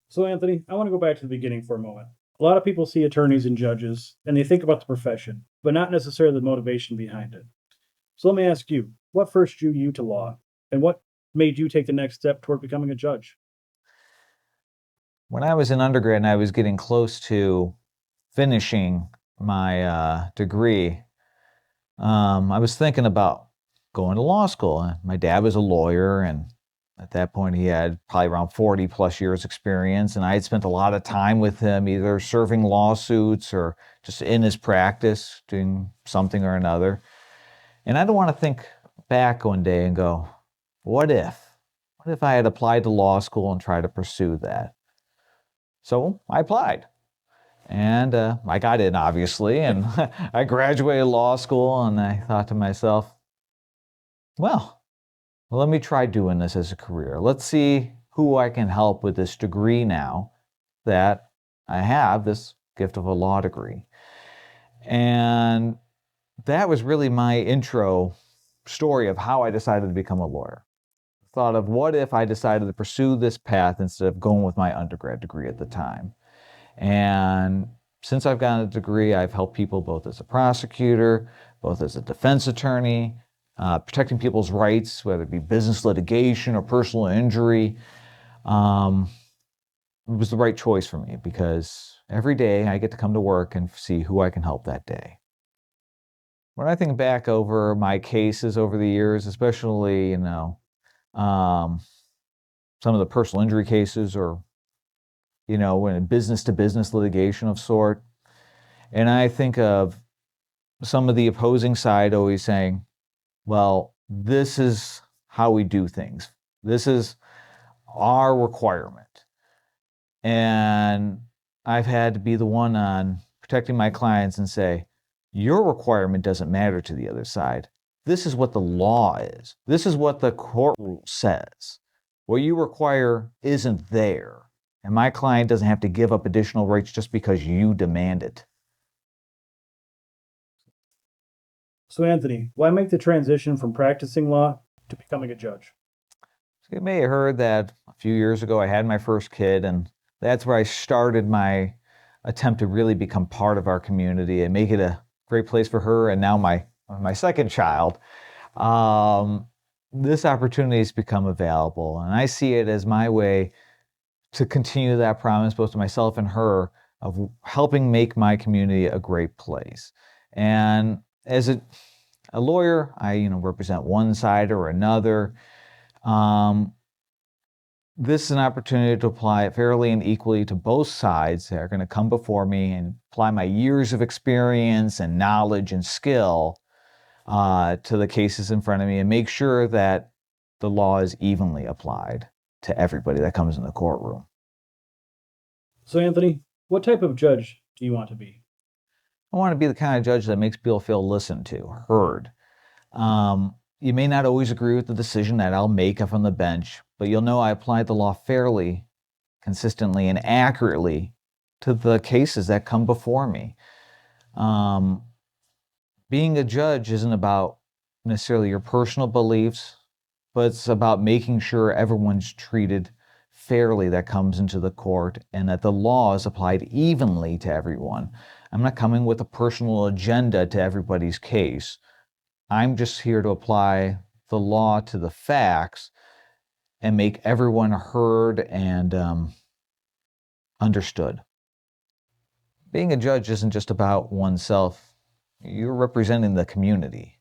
So, Anthony, I want to go back to the beginning for a moment. A lot of people see attorneys and judges and they think about the profession, but not necessarily the motivation behind it. So, let me ask you, what first drew you to law and what made you take the next step toward becoming a judge? When I was in undergrad and I was getting close to finishing my degree, I was thinking about going to law school. My dad was a lawyer, and at that point, he had probably around 40 plus years experience. And I had spent a lot of time with him, either serving lawsuits or just in his practice, doing something or another. And I don't want to think back one day and go, what if? What if I had applied to law school and tried to pursue that? So I applied. And I got in, obviously, and I graduated law school, and I thought to myself, well, let me try doing this as a career. Let's see who I can help with this degree now that I have this gift of a law degree. And that was really my intro story of how I decided to become a lawyer. Thought of what if I decided to pursue this path instead of going with my undergrad degree at the time. And since I've gotten a degree, I've helped people both as a prosecutor, both as a defense attorney, protecting people's rights, whether it be business litigation or personal injury. It was the right choice for me because every day I get to come to work and see who I can help that day. When I think back over my cases over the years, especially, um, some of the personal injury cases or, in business to business litigation of sort, and I think of some of the opposing side always saying, well, this is how we do things. This is our requirement. And I've had to be the one on protecting my clients and say, your requirement doesn't matter to the other side. This is what the law is. This is what the court rule says. What you require isn't there. And my client doesn't have to give up additional rights just because you demand it. So, Anthony, why make the transition from practicing law to becoming a judge? So you may have heard that a few years ago I had my first kid, and that's where I started my attempt to really become part of our community and make it a great place for her. And now my second child, um, this opportunity has become available, and I see it as my way to continue that promise, both to myself and her, of helping make my community a great place. And as a lawyer, I represent one side or another. Um, this is an opportunity to apply it fairly and equally to both sides that are going to come before me and apply my years of experience and knowledge and skill to the cases in front of me and make sure that the law is evenly applied to everybody that comes in the courtroom. So, Anthony, what type of judge do you want to be? I want to be the kind of judge that makes people feel listened to, heard. You may not always agree with the decision that I'll make from the bench, but you'll know I applied the law fairly, consistently, and accurately to the cases that come before me. Being a judge isn't about necessarily your personal beliefs, but it's about making sure everyone's treated fairly that comes into the court and that the law is applied evenly to everyone. I'm not coming with a personal agenda to everybody's case. I'm just here to apply the law to the facts and make everyone heard and understood. Being a judge isn't just about oneself. You're representing the community.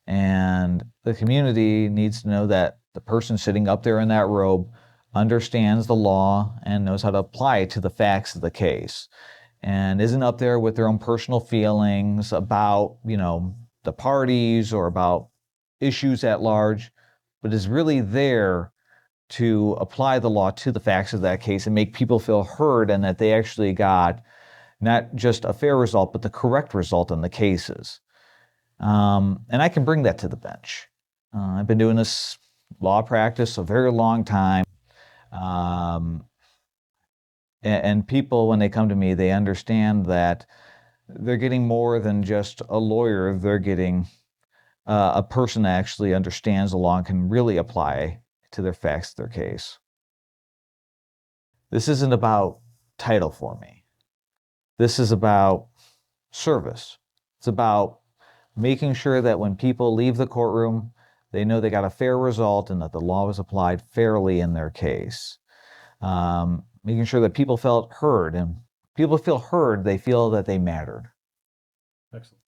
And the community needs to know that the person sitting up there in that robe understands the law and knows how to apply it to the facts of the case and isn't up there with their own personal feelings about, the parties or about issues at large, but is really there to apply the law to the facts of that case and make people feel heard and that they actually got not just a fair result, but the correct result in the cases. And I can bring that to the bench. I've been doing this law practice a very long time. And people, when they come to me, they understand that they're getting more than just a lawyer. They're getting a person that actually understands the law and can really apply to their facts, their case. This isn't about title for me. This is about service. It's about making sure that when people leave the courtroom, they know they got a fair result and that the law was applied fairly in their case. Making sure that people felt heard, and people feel heard, they feel that they mattered. Excellent.